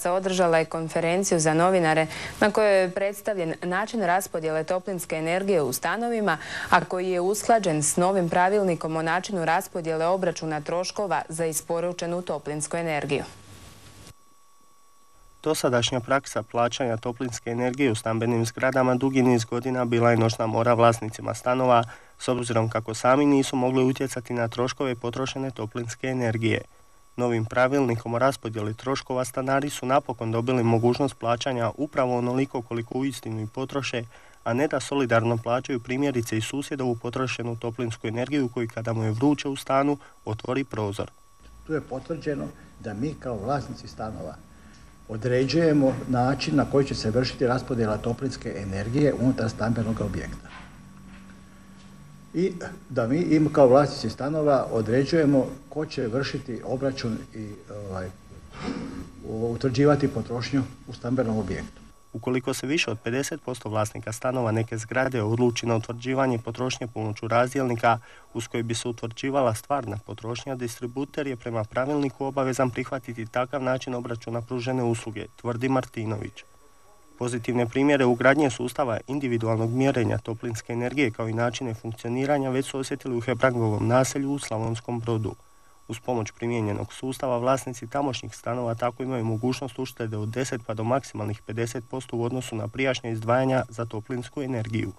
Održala je konferenciju za novinare na kojoj je predstavljen način raspodjele toplinske energije u stanovima, a koji je usklađen s novim pravilnikom o načinu raspodjele obračuna troškova za isporučenu toplinsku energiju. Dosadašnja praksa plaćanja toplinske energije u stambenim zgradama dugi niz godina bila je noćna mora vlasnicima stanova, s obzirom kako sami nisu mogli utjecati na troškove potrošene toplinske energije. Novim pravilnikom o raspodjeli troškova stanari su napokon dobili mogućnost plaćanja upravo onoliko koliko uistinu i potroše, a ne da solidarno plaćaju primjerice i susjedovu potrošenu toplinsku energiju koji kada mu je vruće u stanu otvori prozor. Tu je potvrđeno da mi kao vlasnici stanova određujemo način na koji će se vršiti raspodjela toplinske energije unutar stambenog objekta. I da mi kao vlasnici stanova određujemo ko će vršiti obračun i utvrđivati potrošnju u stambenom objektu. Ukoliko se više od 50% vlasnika stanova neke zgrade odluči na utvrđivanje potrošnje pomoću razdjelnika uz koji bi se utvrđivala stvarna potrošnja, distributer je prema pravilniku obavezan prihvatiti takav način obračuna pružene usluge, tvrdi Martinović. Pozitivne primjere ugradnje sustava individualnog mjerenja toplinske energije kao i načine funkcioniranja već su osjetili u Hebrangovom naselju u Slavonskom Brodu. Uz pomoć primijenjenog sustava vlasnici tamošnjih stanova tako imaju mogućnost uštede od 10 pa do maksimalnih 50% u odnosu na prijašnje izdvajanja za toplinsku energiju.